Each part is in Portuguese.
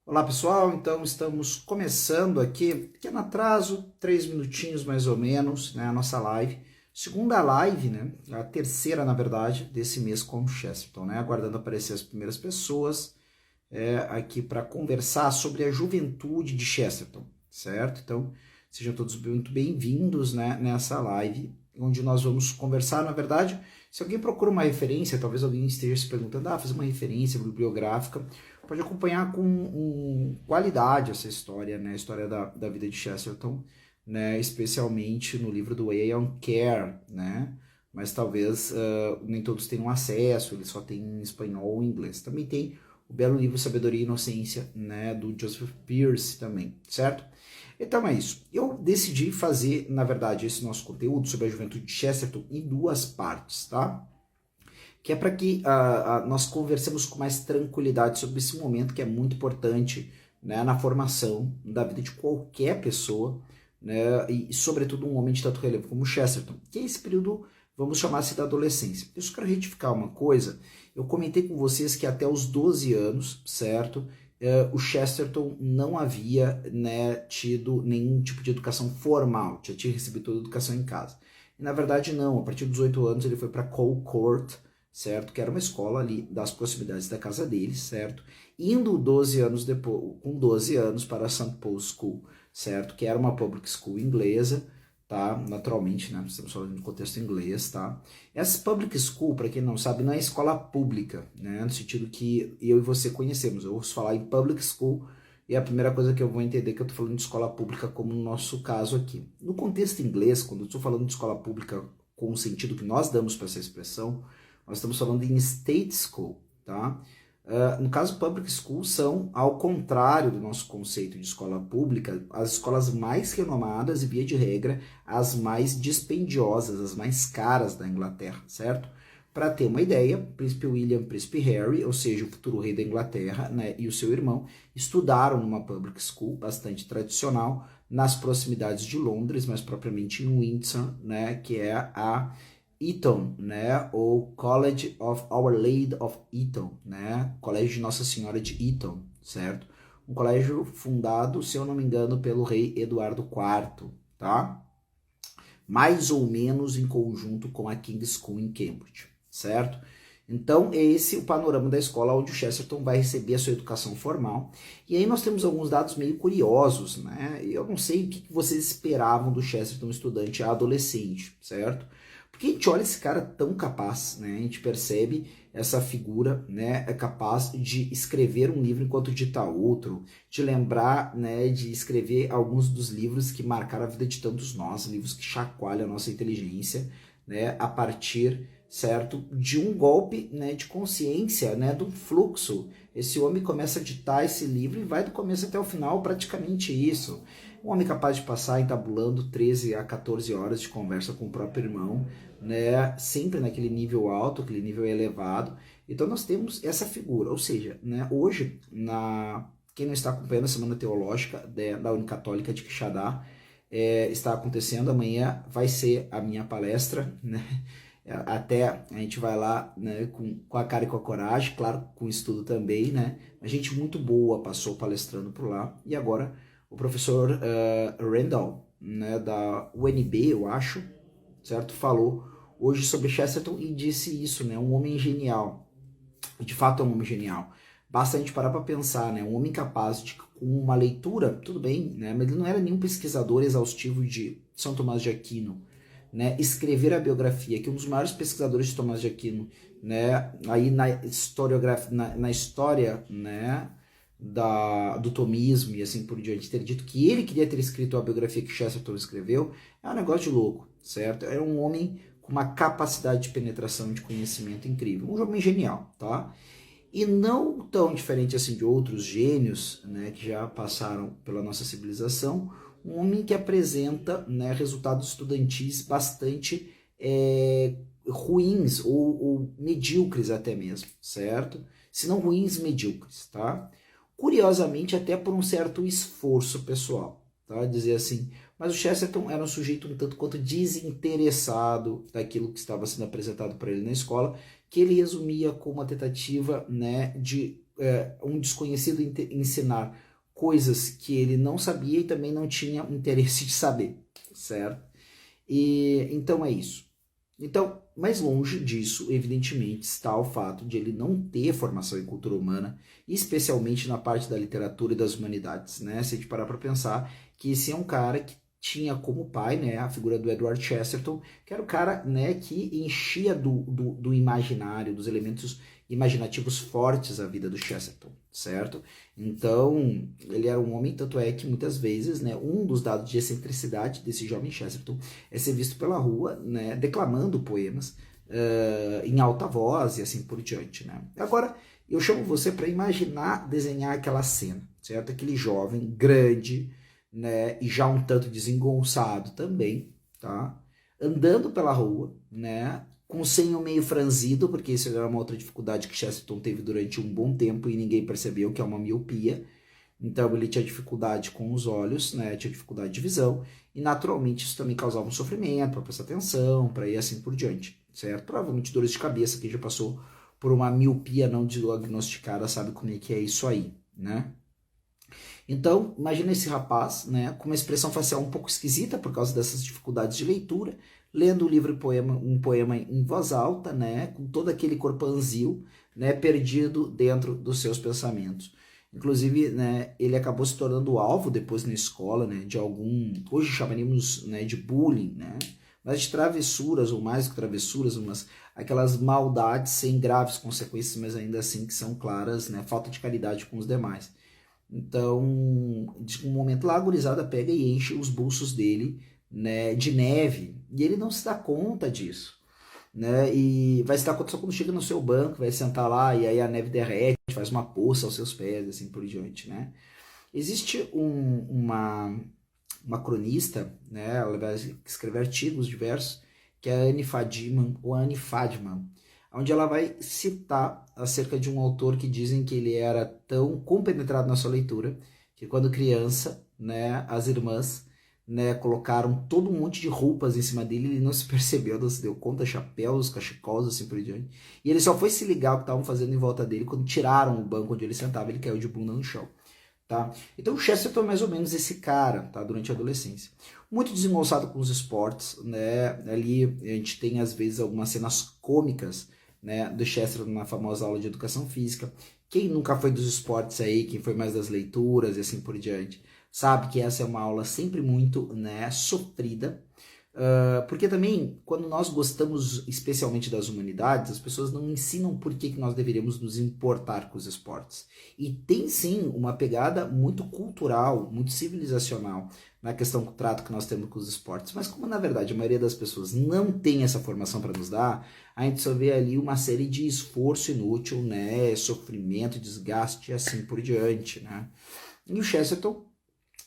Olá pessoal, então estamos começando aqui, pequeno atraso, 3 minutinhos mais ou menos, né, a nossa live, segunda live, né, a terceira na verdade, desse mês com o Chesterton, né, aguardando aparecer as primeiras pessoas aqui para conversar sobre a juventude de Chesterton, certo? Então sejam todos muito bem-vindos, né, nessa live, onde nós vamos conversar, na verdade, se alguém procura uma referência, talvez alguém esteja se perguntando, fazer uma referência bibliográfica, pode acompanhar com qualidade essa história, né? A história da vida de Chesterton, né? Especialmente no livro do Aeon Care, né? Mas talvez nem todos tenham acesso, ele só tem em espanhol ou inglês. Também tem o belo livro Sabedoria e Inocência, né? Do Joseph Pearce também, certo? Então é isso. Eu decidi fazer, na verdade, esse nosso conteúdo sobre a juventude de Chesterton em duas partes, tá? Que é para que nós conversemos com mais tranquilidade sobre esse momento que é muito importante, né, na formação da vida de qualquer pessoa, né, e sobretudo um homem de tanto relevo como Chesterton, que é esse período, vamos chamar assim, da adolescência. Eu só quero retificar uma coisa, eu comentei com vocês que até os 12 anos, certo, o Chesterton não havia, né, tido nenhum tipo de educação formal, já tinha recebido toda a educação em casa. E, na verdade não, a partir dos 8 anos ele foi para Cole Court, certo? Que era uma escola ali das proximidades da casa dele, certo? Indo 12 anos depois, com 12 anos para a St. Paul's School, certo? Que era uma public school inglesa, tá? Naturalmente, né? Estamos falando no contexto inglês, tá? Essa public school, para quem não sabe, não é escola pública, né? No sentido que eu e você conhecemos. Eu ouço falar em public school e a primeira coisa que eu vou entender é que eu estou falando de escola pública, como no nosso caso aqui. No contexto inglês, quando eu estou falando de escola pública com o sentido que nós damos para essa expressão, nós estamos falando em state school, tá? No caso, public school são, ao contrário do nosso conceito de escola pública, as escolas mais renomadas e, via de regra, as mais dispendiosas, as mais caras da Inglaterra, certo? Para ter uma ideia, Príncipe William e Príncipe Harry, ou seja, o futuro rei da Inglaterra, né, e o seu irmão, estudaram numa public school bastante tradicional nas proximidades de Londres, mais propriamente em Windsor, né, que é a Eton, né, ou College of Our Lady of Eton, né, Colégio de Nossa Senhora de Eton, certo? Um colégio fundado, se eu não me engano, pelo rei Eduardo IV, tá? Mais ou menos em conjunto com a King's School em Cambridge, certo? Então, esse é o panorama da escola onde o Chesterton vai receber a sua educação formal. E aí nós temos alguns dados meio curiosos, né? Eu não sei o que vocês esperavam do Chesterton estudante adolescente, certo? Porque a gente olha esse cara tão capaz, né? A gente percebe essa figura, né? É capaz de escrever um livro enquanto dita outro, de lembrar, né? De escrever alguns dos livros que marcaram a vida de tantos nós, livros que chacoalham a nossa inteligência, né? A partir, certo, de um golpe, né? De consciência, né? Do fluxo. Esse homem começa a ditar esse livro e vai do começo até o final praticamente isso. Um homem capaz de passar entabulando 13 a 14 horas de conversa com o próprio irmão, né, sempre naquele nível alto, aquele nível elevado. Então nós temos essa figura, ou seja, né, hoje, quem não está acompanhando a Semana Teológica da Unicatólica de Quixadá, está acontecendo, amanhã vai ser a minha palestra, né, até a gente vai lá, né, com a cara e com a coragem, claro, com estudo também, né, a gente muito boa passou palestrando por lá, e agora o professor Randall, né, da UNB, eu acho, certo? Falou hoje sobre Chesterton e disse isso, né? Um homem genial. De fato é um homem genial. Basta a gente parar para pensar, né? Um homem capaz de, com uma leitura, tudo bem, né? Mas ele não era nenhum pesquisador exaustivo de São Tomás de Aquino, né? Escrever a biografia, que um dos maiores pesquisadores de Tomás de Aquino, né? Aí na historiografia, na história, né? Do tomismo e assim por diante, ter dito que ele queria ter escrito a biografia que Chesterton escreveu, é um negócio de louco, certo? É um homem com uma capacidade de penetração de conhecimento incrível, um homem genial, tá? E não tão diferente assim de outros gênios, né, que já passaram pela nossa civilização, um homem que apresenta, né, resultados estudantis bastante ruins ou medíocres até mesmo, certo? Se não ruins, medíocres, tá? Curiosamente, até por um certo esforço pessoal, tá? Dizer assim, mas o Chesterton era um sujeito um tanto quanto desinteressado daquilo que estava sendo apresentado para ele na escola, que ele resumia como uma tentativa, né, de um desconhecido ensinar coisas que ele não sabia e também não tinha interesse de saber, certo? E então é isso. Então, mais longe disso, evidentemente, está o fato de ele não ter formação em cultura humana, especialmente na parte da literatura e das humanidades, né? Se a gente parar para pensar que esse é um cara que tinha como pai, né, a figura do Edward Chesterton, que era o cara, né, que enchia do imaginário, dos elementos imaginativos fortes a vida do Chesterton, certo? Então, ele era um homem, tanto é que muitas vezes, né, um dos dados de excentricidade desse jovem Chesterton é ser visto pela rua, né, declamando poemas em alta voz e assim por diante, né? Agora, eu chamo você para imaginar, desenhar aquela cena, certo? Aquele jovem grande, né, e já um tanto desengonçado também, tá? Andando pela rua, né, com o senho meio franzido, porque isso era uma outra dificuldade que Chesterton teve durante um bom tempo e ninguém percebeu, que é uma miopia. Então ele tinha dificuldade com os olhos, né, tinha dificuldade de visão, e naturalmente isso também causava um sofrimento para prestar atenção, para ir assim por diante, certo? Provavelmente dores de cabeça, quem já passou por uma miopia não diagnosticada sabe como é que é isso aí, né? Então, imagina esse rapaz, né, com uma expressão facial um pouco esquisita por causa dessas dificuldades de leitura, lendo o livro um poema em voz alta, né, com todo aquele corpanzil, né, perdido dentro dos seus pensamentos. Inclusive, né, ele acabou se tornando alvo depois na escola, né, de algum, hoje chamaríamos, né, de bullying, né, mas de travessuras, ou mais que travessuras, aquelas maldades sem graves consequências, mas ainda assim que são claras, né, falta de caridade com os demais. Então, de um momento lá, a gurizada pega e enche os bolsos dele, né, de neve, e ele não se dá conta disso, né, e vai se dar conta só quando chega no seu banco, vai sentar lá, e aí a neve derrete, faz uma poça aos seus pés, assim por diante, né. Existe uma cronista, né, ela vai escrever artigos diversos, que é a Anne Fadman, ou Anne Fadman, onde ela vai citar acerca de um autor que dizem que ele era tão compenetrado na sua leitura que quando criança, né, as irmãs, né, colocaram todo um monte de roupas em cima dele, ele não se percebeu, não se deu conta, chapéus, cachecols, assim por diante. E ele só foi se ligar o que estavam fazendo em volta dele quando tiraram o banco onde ele sentava, ele caiu de bunda no chão. Tá? Então o Chesterton é mais ou menos esse cara, tá? Durante a adolescência. Muito desengonçado com os esportes, né? Ali a gente tem às vezes algumas cenas cômicas, né, do Chesterton na famosa aula de educação física. Quem nunca foi dos esportes aí, quem foi mais das leituras e assim por diante, sabe que essa é uma aula sempre muito, né, sofrida. Porque também, quando nós gostamos especialmente das humanidades, as pessoas não ensinam por que nós deveríamos nos importar com os esportes. E tem sim uma pegada muito cultural, muito civilizacional na questão do trato que nós temos com os esportes. Mas como na verdade a maioria das pessoas não tem essa formação para nos dar, a gente só vê ali uma série de esforço inútil, né, sofrimento, desgaste e assim por diante, né. E o Chesterton,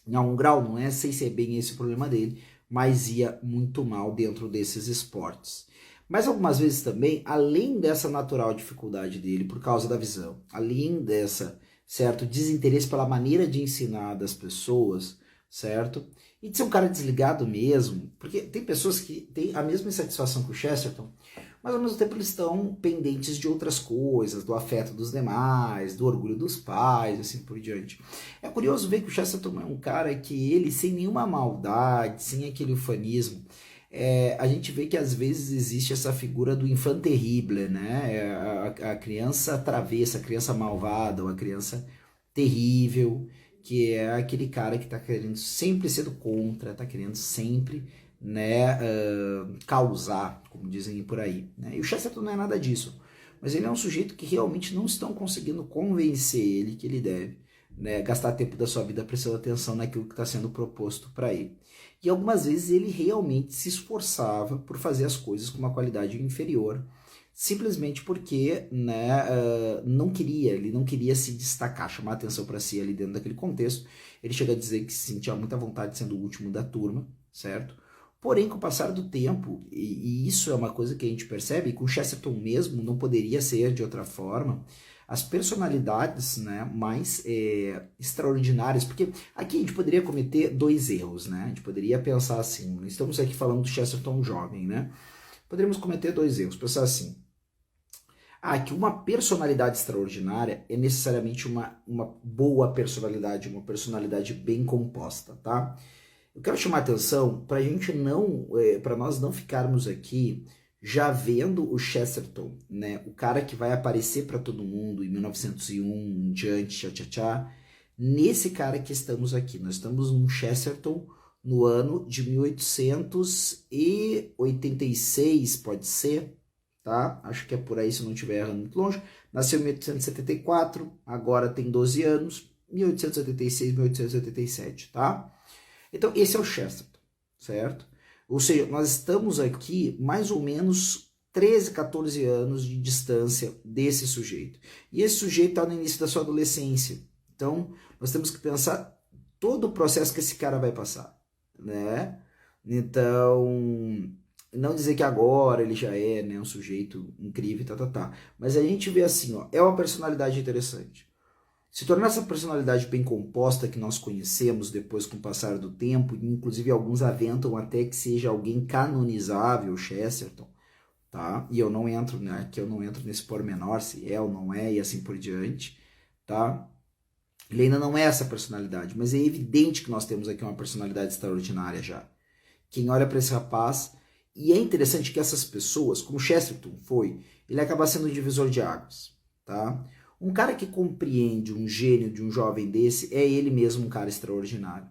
em algum grau, não é sei se é bem esse o problema dele, mas ia muito mal dentro desses esportes. Mas algumas vezes também, além dessa natural dificuldade dele por causa da visão, além dessa certo desinteresse pela maneira de ensinar das pessoas, certo? E de ser um cara desligado mesmo, porque tem pessoas que têm a mesma insatisfação que o Chesterton, mas ao mesmo tempo eles estão pendentes de outras coisas, do afeto dos demais, do orgulho dos pais, assim por diante. É curioso ver que o Chesterton é um cara que ele, sem nenhuma maldade, sem aquele ufanismo, a gente vê que às vezes existe essa figura do enfant terrible, né? A criança travessa, a criança malvada, ou a criança terrível, que é aquele cara que está querendo sempre ser do contra, está querendo sempre, né, causar, como dizem por aí, né? E o Chesterton não é nada disso, mas ele é um sujeito que realmente não estão conseguindo convencer ele que ele deve, né, gastar tempo da sua vida prestando atenção naquilo que está sendo proposto para ele. E algumas vezes ele realmente se esforçava por fazer as coisas com uma qualidade inferior, simplesmente porque, né, ele não queria se destacar, chamar atenção para si ali dentro daquele contexto. Ele chega a dizer que se sentia muita vontade sendo o último da turma, certo? Porém, com o passar do tempo, e isso é uma coisa que a gente percebe, que o Chesterton mesmo não poderia ser de outra forma, as personalidades, né, mais extraordinárias, porque aqui a gente poderia cometer dois erros, né? A gente poderia pensar assim, estamos aqui falando do Chesterton jovem, né? Poderíamos cometer dois erros, pensar assim, Que uma personalidade extraordinária é necessariamente uma boa personalidade, uma personalidade bem composta, tá? Eu quero chamar a atenção para a gente não, para nós não ficarmos aqui já vendo o Chesterton, né? O cara que vai aparecer para todo mundo em 1901, em diante, tchá, tchá, tchá. Nesse cara que estamos aqui, nós estamos num Chesterton no ano de 1886, pode ser, tá? Acho que é por aí, se eu não estiver errando muito longe. Nasceu em 1874, agora tem 12 anos, 1886, 1887, tá? Então, esse é o Chesterton, certo? Ou seja, nós estamos aqui mais ou menos 13, 14 anos de distância desse sujeito. E esse sujeito está no início da sua adolescência. Então, nós temos que pensar todo o processo que esse cara vai passar, né? Então, não dizer que agora ele já é, né, um sujeito incrível, tá. Mas a gente vê assim, ó, é uma personalidade interessante. Se tornar essa personalidade bem composta que nós conhecemos depois com o passar do tempo, inclusive alguns aventam até que seja alguém canonizável, Chesterton, tá? E eu não entro, né, que eu não entro nesse pormenor, se é ou não é, e assim por diante, tá? Ele ainda não é essa personalidade, mas é evidente que nós temos aqui uma personalidade extraordinária já. Quem olha para esse rapaz, e é interessante que essas pessoas, como Chesterton foi, ele acaba sendo um divisor de águas, tá? Um cara que compreende um gênio de um jovem desse é ele mesmo um cara extraordinário.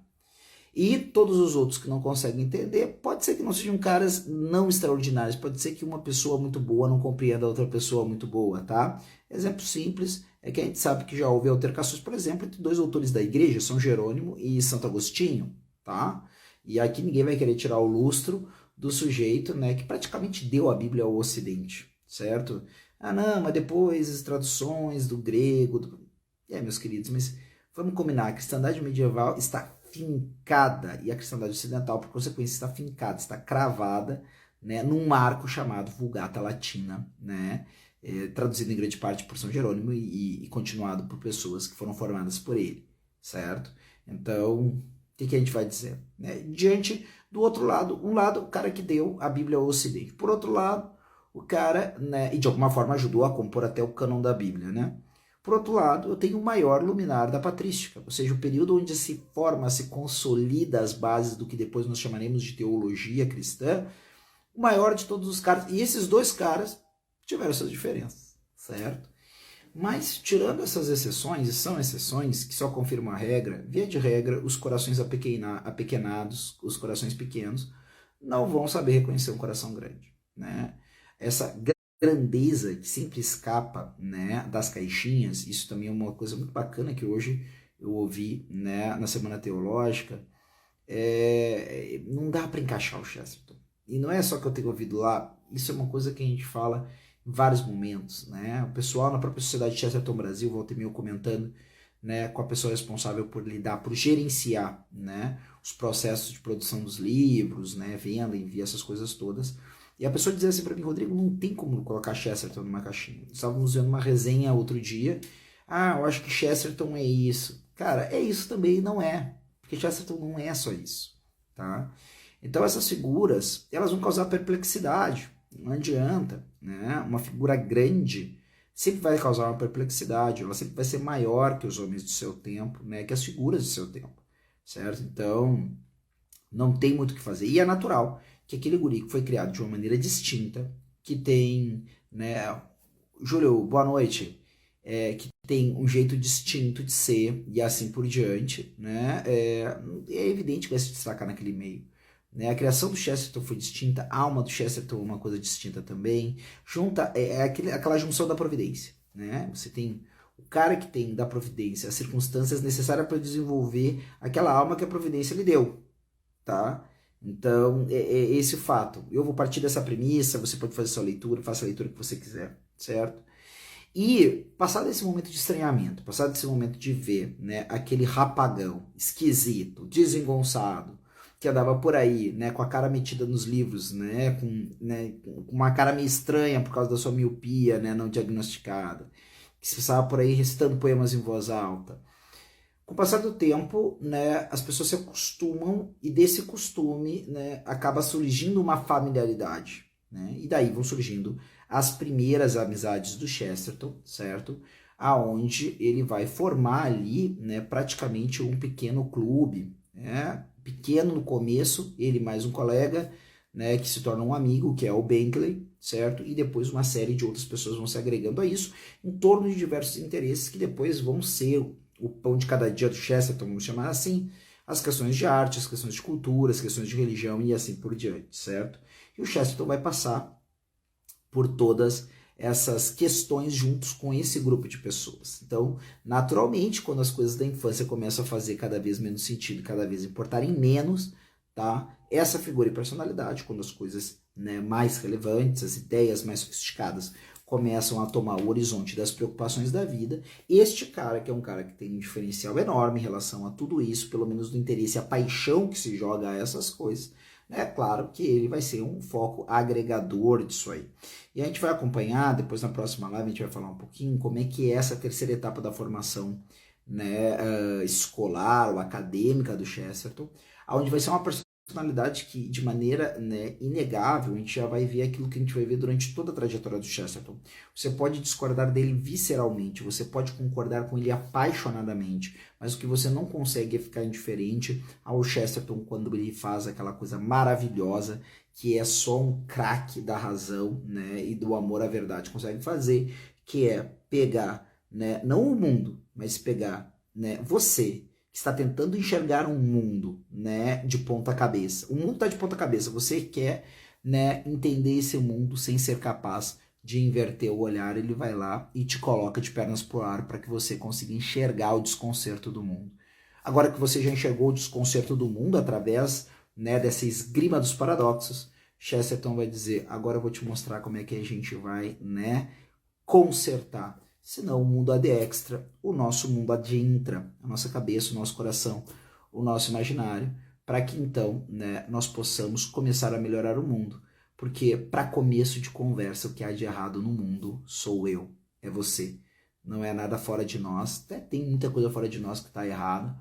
E todos os outros que não conseguem entender, pode ser que não sejam caras não extraordinários, pode ser que uma pessoa muito boa não compreenda a outra pessoa muito boa, tá? Exemplo simples é que a gente sabe que já houve altercações, por exemplo, entre dois autores da igreja, São Jerônimo e Santo Agostinho, tá? E aqui ninguém vai querer tirar o lustro do sujeito, né, que praticamente deu a Bíblia ao Ocidente, certo? Não, mas depois as traduções do grego... meus queridos, mas vamos combinar, a cristandade medieval está fincada, e a cristandade ocidental, por consequência, está fincada, está cravada, né, num marco chamado Vulgata Latina, né, traduzido em grande parte por São Jerônimo e continuado por pessoas que foram formadas por ele, certo? Então, o que a gente vai dizer? Né? Diante do outro lado, um lado, o cara que deu a Bíblia ao Ocidente. Por outro lado, o cara, né, e de alguma forma ajudou a compor até o cânon da Bíblia, né? Por outro lado, eu tenho o maior luminar da patrística, ou seja, o período onde se forma, se consolida as bases do que depois nós chamaremos de teologia cristã, o maior de todos os caras. E esses dois caras tiveram suas diferenças, certo? Mas, tirando essas exceções, e são exceções que só confirmam a regra, via de regra, os corações apequenados, os corações pequenos, não vão saber reconhecer um coração grande, né? Essa grandeza que sempre escapa, né, das caixinhas, isso também é uma coisa muito bacana que hoje eu ouvi, né, na Semana Teológica, não dá para encaixar o Chesterton. E não é só que eu tenho ouvido lá, isso é uma coisa que a gente fala em vários momentos, né? O pessoal na própria Sociedade Chesterton Brasil, volta e meia comentando, né, com a pessoa responsável por lidar, por gerenciar, né, os processos de produção dos livros, né, venda, envia, essas coisas todas. E a pessoa dizia assim para mim, Rodrigo, não tem como colocar Chesterton numa caixinha. Estávamos vendo uma resenha outro dia, eu acho que Chesterton é isso. Cara, é isso também e não é, porque Chesterton não é só isso, tá? Então essas figuras, elas vão causar perplexidade, não adianta, né? Uma figura grande sempre vai causar uma perplexidade, ela sempre vai ser maior que os homens do seu tempo, né? Que as figuras do seu tempo, certo? Então, não tem muito o que fazer. E é natural que aquele guri que foi criado de uma maneira distinta, que tem, né, Júlio, boa noite, que tem um jeito distinto de ser e assim por diante, né, é evidente que vai se destacar naquele meio. Né? A criação do Chesterton foi distinta, a alma do Chesterton é uma coisa distinta também. Aquela junção da providência. Né? Você tem o cara que tem da providência as circunstâncias necessárias para desenvolver aquela alma que a providência lhe deu. Tá? Então, é esse o fato. Eu vou partir dessa premissa, você pode fazer sua leitura, faça a leitura que você quiser, certo? E, passado esse momento de estranhamento, passado esse momento de ver, né, aquele rapagão esquisito, desengonçado, que andava por aí, né, com a cara metida nos livros, né, com uma cara meio estranha por causa da sua miopia, né, não diagnosticada, que se passava por aí recitando poemas em voz alta. Com o passar do tempo, né, as pessoas se acostumam e desse costume, né, acaba surgindo uma familiaridade, né, e daí vão surgindo as primeiras amizades do Chesterton, certo? Aonde ele vai formar ali, né, praticamente um pequeno clube, né? Pequeno no começo, ele mais um colega, né, que se torna um amigo, que é o Bentley, certo? E depois uma série de outras pessoas vão se agregando a isso, em torno de diversos interesses que depois vão ser o pão de cada dia do Chesterton, vamos chamar assim, as questões de arte, as questões de cultura, as questões de religião e assim por diante, certo? E o Chesterton vai passar por todas essas questões juntos com esse grupo de pessoas. Então, naturalmente, quando as coisas da infância começam a fazer cada vez menos sentido, cada vez importarem menos, tá? Essa figura e personalidade, quando as coisas, né, mais relevantes, as ideias mais sofisticadas começam a tomar o horizonte das preocupações da vida, este cara, que é um cara que tem um diferencial enorme em relação a tudo isso, pelo menos do interesse, a paixão que se joga a essas coisas, é claro que ele vai ser um foco agregador disso aí. E a gente vai acompanhar, depois na próxima live a gente vai falar um pouquinho como é que é essa terceira etapa da formação, né, escolar ou acadêmica do Chesterton, onde vai ser uma personalidade que, de maneira, né, inegável, a gente já vai ver aquilo que a gente vai ver durante toda a trajetória do Chesterton. Você pode discordar dele visceralmente, você pode concordar com ele apaixonadamente, mas o que você não consegue é ficar indiferente ao Chesterton quando ele faz aquela coisa maravilhosa que é só um craque da razão, né, e do amor à verdade consegue fazer, que é pegar, né, não o mundo, mas pegar, né, você, que está tentando enxergar um mundo, né, de ponta cabeça. O mundo está de ponta cabeça, você quer, né, entender esse mundo sem ser capaz de inverter o olhar, ele vai lá e te coloca de pernas pro ar para que você consiga enxergar o desconcerto do mundo. Agora que você já enxergou o desconcerto do mundo através, né, dessa esgrima dos paradoxos, Chesterton vai dizer, agora eu vou te mostrar como é que a gente vai, né, consertar. Senão o mundo ad extra, o nosso mundo ad intra, a nossa cabeça, o nosso coração, o nosso imaginário, para que então, né, nós possamos começar a melhorar o mundo. Porque para começo de conversa, o que há de errado no mundo sou eu, é você. Não é nada fora de nós, até tem muita coisa fora de nós que está errada,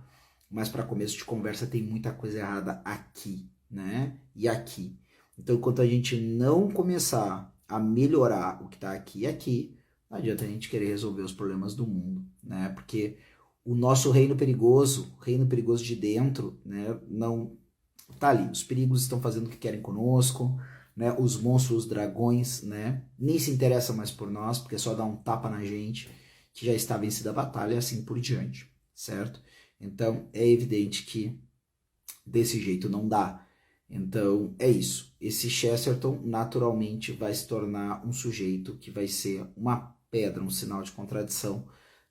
mas para começo de conversa tem muita coisa errada aqui, né? E aqui. Então, enquanto a gente não começar a melhorar o que está aqui e aqui, não adianta a gente querer resolver os problemas do mundo, né? Porque o nosso reino perigoso de dentro, né, não tá ali. Os perigos estão fazendo o que querem conosco, né? Os monstros, os dragões, né, nem se interessam mais por nós, porque é só dar um tapa na gente que já está vencida a batalha e assim por diante, certo? Então, é evidente que desse jeito não dá. Então, é isso. Esse Chesterton naturalmente vai se tornar um sujeito que vai ser uma pedra, um sinal de contradição,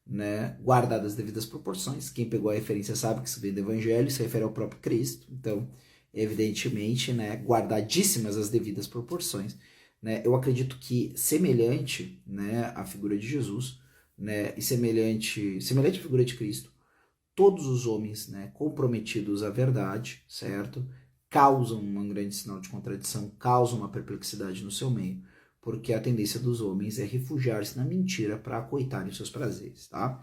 né, guardadas as devidas proporções. Quem pegou a referência sabe que isso vem do Evangelho, se refere ao próprio Cristo. Então, evidentemente, né, guardadíssimas as devidas proporções. Né, eu acredito que semelhante, né, à figura de Jesus, né, e semelhante à figura de Cristo, todos os homens, né, comprometidos à verdade, certo? Causam um grande sinal de contradição, causam uma perplexidade no seu meio, porque a tendência dos homens é refugiar-se na mentira para acoitarem seus prazeres, tá?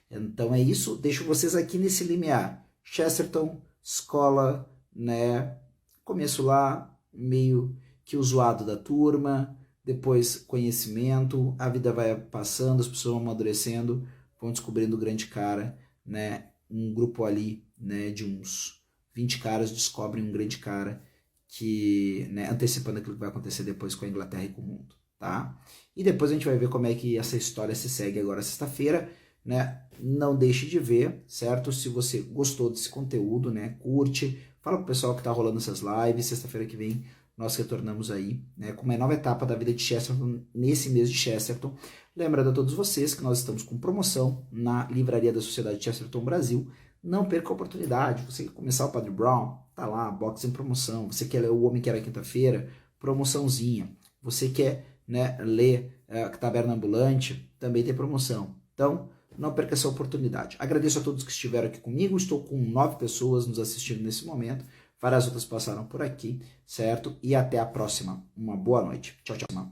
Então é isso, deixo vocês aqui nesse limiar. Chesterton, escola, né? Começo lá, meio que o zoado da turma, depois conhecimento, a vida vai passando, as pessoas vão amadurecendo, vão descobrindo o grande cara, né? Um grupo ali, né, de uns 20 caras descobrem um grande cara que, né, antecipando aquilo que vai acontecer depois com a Inglaterra e com o mundo, tá? E depois a gente vai ver como é que essa história se segue agora sexta-feira, né? Não deixe de ver, certo? Se você gostou desse conteúdo, né, curte, fala pro pessoal que tá rolando essas lives, sexta-feira que vem nós retornamos aí, né, com uma nova etapa da vida de Chesterton nesse mês de Chesterton. Lembrando a todos vocês que nós estamos com promoção na Livraria da Sociedade Chesterton Brasil. Não perca a oportunidade. Você quer começar o Padre Brown? Tá lá, box em promoção. Você quer ler O Homem que Era Quinta-feira? Promoçãozinha. Você quer, né, ler Taberna Ambulante? Também tem promoção. Então, não perca essa oportunidade. Agradeço a todos que estiveram aqui comigo. Estou com 9 pessoas nos assistindo nesse momento. Várias outras passaram por aqui, certo? E até a próxima. Uma boa noite. Tchau, tchau.